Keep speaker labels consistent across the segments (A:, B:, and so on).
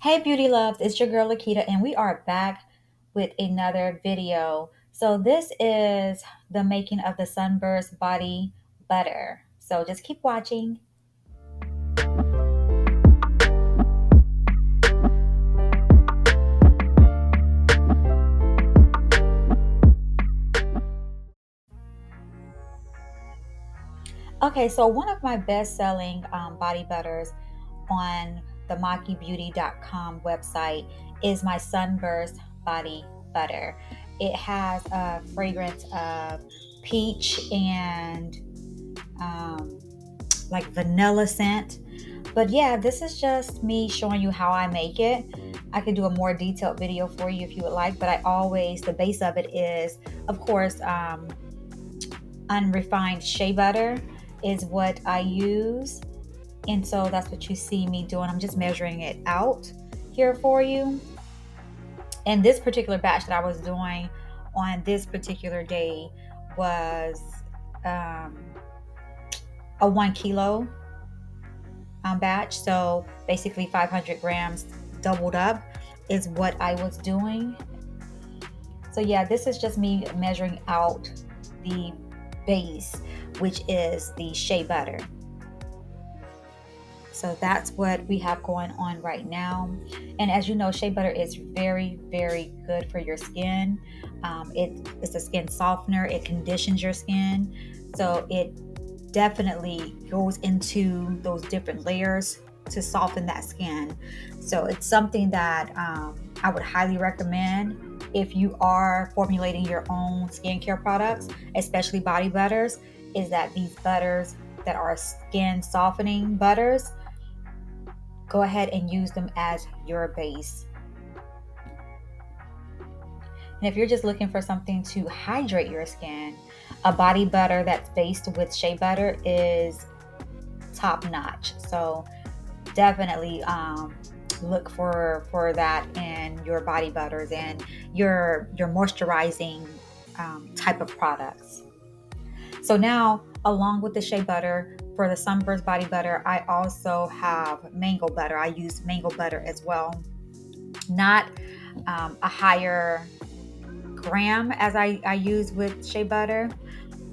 A: Hey beauty loves, it's your girl Lakita and we are back with another video. So this is the making of the Sunburst Body Butter. So just keep watching. Okay, so one of my best-selling body butters on the makeibeauty.com website is my Sunburst Body Butter. It has a fragrance of peach and like vanilla scent. But yeah, this is just me showing you how I make it. I could do a more detailed video for you if you would like, but the base of it is, of course, unrefined shea butter is what I use. And so that's what you see me doing. I'm just measuring it out here for you. And this particular batch that I was doing on this particular day was a 1 kilo batch. So basically 500 grams doubled up is what I was doing. So yeah, this is just me measuring out the base, which is the shea butter. So that's what we have going on right now. And as you know, shea butter is very, very good for your skin. It's a skin softener. It conditions your skin. So it definitely goes into those different layers to soften that skin. So it's something that I would highly recommend if you are formulating your own skincare products, especially body butters, is that these butters that are skin softening butters, go ahead and use them as your base. And if you're just looking for something to hydrate your skin, a body butter that's based with shea butter is top notch. So definitely look for that in your body butters and your moisturizing type of products. So now, along with the shea butter, for the Sunburst Body Butter, I also have mango butter. I use mango butter as well. Not a higher gram as I use with shea butter,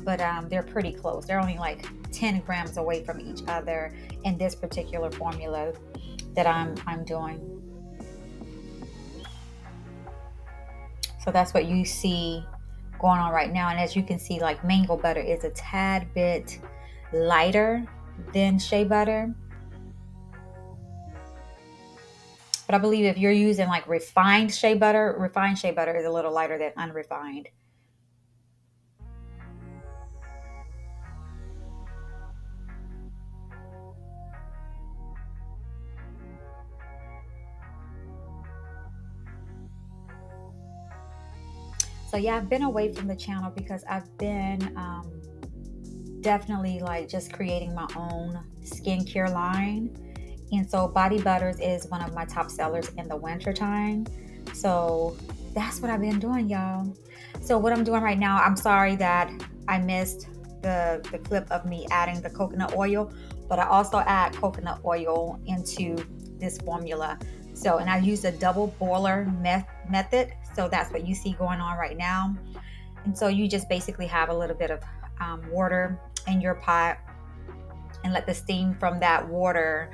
A: but they're pretty close. They're only like 10 grams away from each other in this particular formula that I'm doing. So that's what you see going on right now. And as you can see, like mango butter is a tad bit lighter than shea butter. But I believe if you're using like refined shea butter is a little lighter than unrefined. So yeah, I've been away from the channel because I've been definitely like just creating my own skincare line. And so body butters is one of my top sellers in the winter time. So that's what I've been doing, y'all. So what I'm doing right now, I'm sorry that I missed the clip of me adding the coconut oil, but I also add coconut oil into this formula. So, and I use a double boiler method. So that's what you see going on right now. And so you just basically have a little bit of water in your pot and let the steam from that water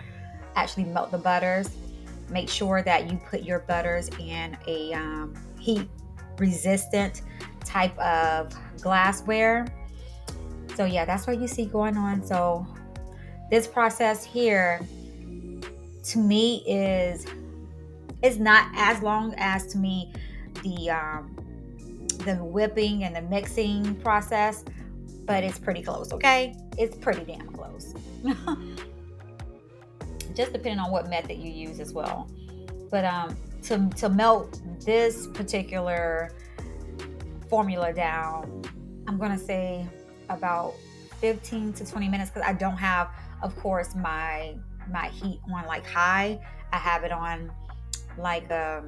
A: actually melt the butters. Make sure that you put your butters in a heat resistant type of glassware. So yeah, that's what you see going on. So this process here to me is not as long as to me the whipping and the mixing process, but it's pretty close. Okay, it's pretty damn close. Just depending on what method you use as well. But to melt this particular formula down, I'm gonna say about 15 to 20 minutes because I don't have, of course, my heat on like high. I have it on like a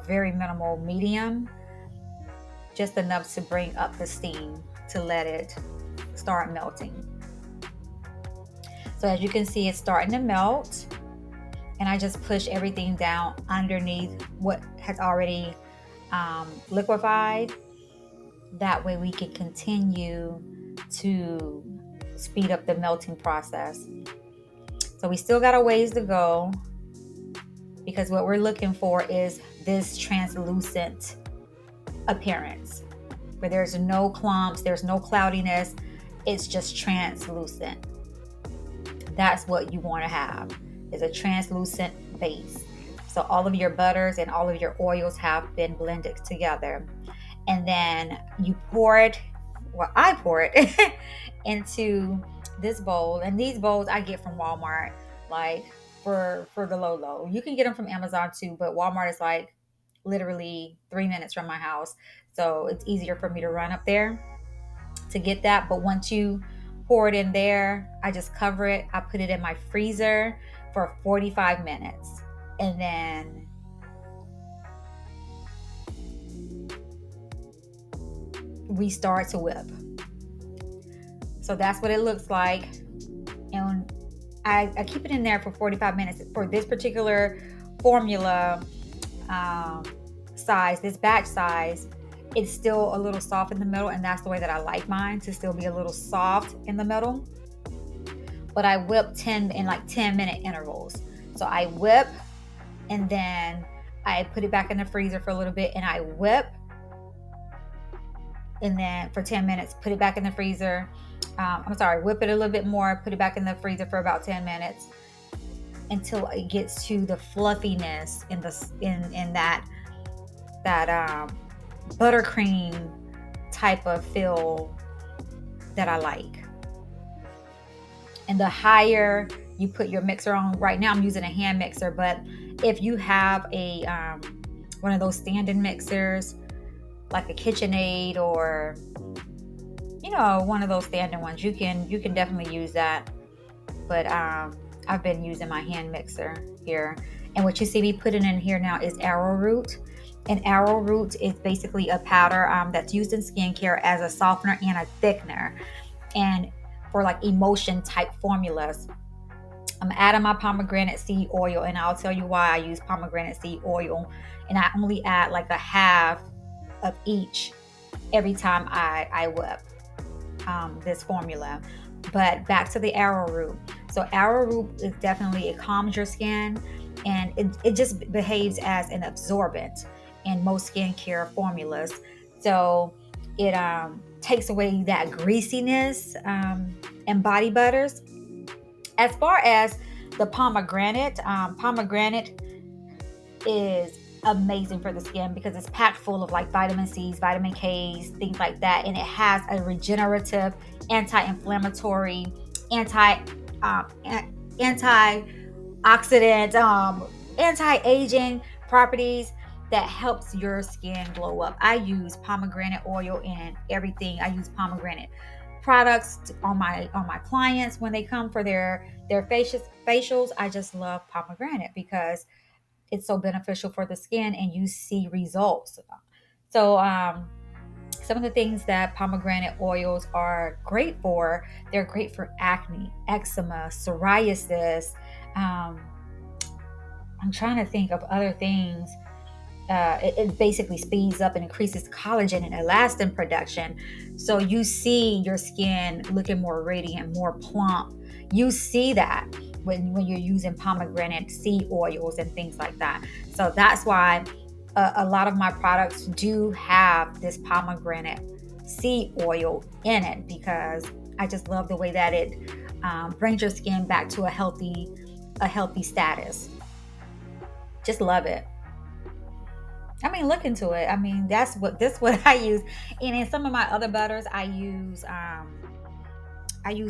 A: very minimal medium, just enough to bring up the steam to let it start melting. So as you can see, it's starting to melt. and I just push everything down underneath what has already liquefied. That way we can continue to speed up the melting process. So we still got a ways to go, because what we're looking for is this translucent appearance where there's no clumps, there's no cloudiness, it's just translucent. That's what you want to have, is a translucent base. So all of your butters and all of your oils have been blended together. And then you pour it, well, I pour it into this bowl. And these bowls I get from Walmart, like for the low. You can get them from Amazon too, but Walmart is like literally 3 minutes from my house. So it's easier for me to run up there to get that. But once you pour it in there, I just cover it. I put it in my freezer for 45 minutes. And then we start to whip. So that's what it looks like. And I keep it in there for 45 minutes. For this particular formula size, this batch size, it's still a little soft in the middle, and that's the way that I like mine, to still be a little soft in the middle. But I whip 10-minute intervals. So I whip, and then I put it back in the freezer for a little bit, and I whip, and then for 10 minutes, put it back in the freezer. Whip it a little bit more, put it back in the freezer for about 10 minutes until it gets to the fluffiness in that buttercream type of feel that I like. And the higher you put your mixer on, right now I'm using a hand mixer, but if you have a one of those stand-in mixers, like a KitchenAid, or one of those stand-in ones, you can definitely use that. But I've been using my hand mixer here. And what you see me putting in here now is arrowroot. And arrowroot is basically a powder that's used in skincare as a softener and a thickener, and for like emulsion type formulas. I'm adding my pomegranate seed oil, and I'll tell you why I use pomegranate seed oil. And I only add like a half of each every time I whip this formula. But back to the arrowroot. So arrowroot is definitely, it calms your skin, and it just behaves as an absorbent in most skincare formulas. So it takes away that greasiness in body butters. As far as the pomegranate is amazing for the skin because it's packed full of like vitamin C's, vitamin K's, things like that. And it has a regenerative, anti-inflammatory, antioxidant, anti-aging properties that helps your skin glow up. I use pomegranate oil in everything. I use pomegranate products on my clients when they come for their facials. I just love pomegranate because it's so beneficial for the skin and you see results. So some of the things that pomegranate oils are great for, they're great for acne, eczema, psoriasis. I'm trying to think of other things. It basically speeds up and increases collagen and elastin production. So you see your skin looking more radiant, more plump. You see that when you're using pomegranate seed oils and things like that. So that's why a lot of my products do have this pomegranate seed oil in it, because I just love the way that it brings your skin back to a healthy status. Just love it. I mean, look into it. I mean, that's what I use. And in some of my other butters, I use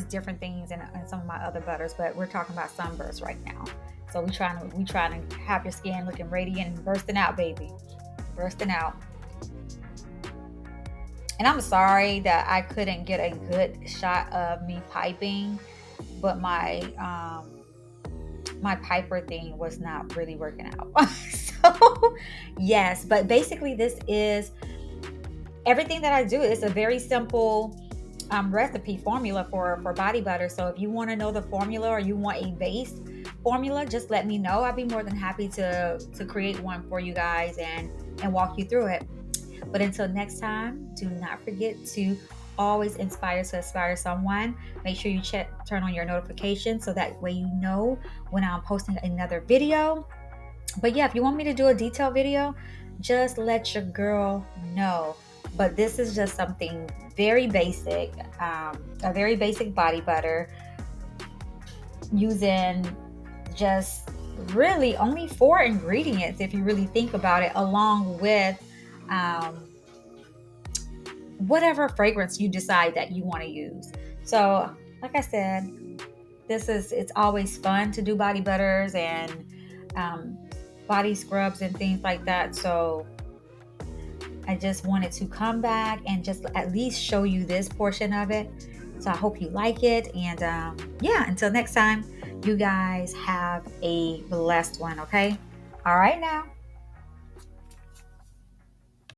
A: different things in some of my other butters, but we're talking about Sunburst right now. So we trying to have your skin looking radiant and bursting out, baby, bursting out. And I'm sorry that I couldn't get a good shot of me piping, but my piper thing was not really working out. So yes, but basically this is everything that I do. It's a very simple recipe formula for body butter. So if you want to know the formula or you want a base formula, just let me know. I'd be more than happy to create one for you guys and walk you through it. But until next time, do not forget to always inspire to aspire someone. Make sure you turn on your notifications so that way you know when I'm posting another video. But yeah, if you want me to do a detailed video, just let your girl know. But this is just something very basic, a very basic body butter using just really only 4 ingredients if you really think about it, along with whatever fragrance you decide that you want to use. So like I said, it's always fun to do body butters and body scrubs and things like that. So I just wanted to come back and just at least show you this portion of it. So I hope you like it. And yeah, until next time, you guys have a blessed one, okay? All right now.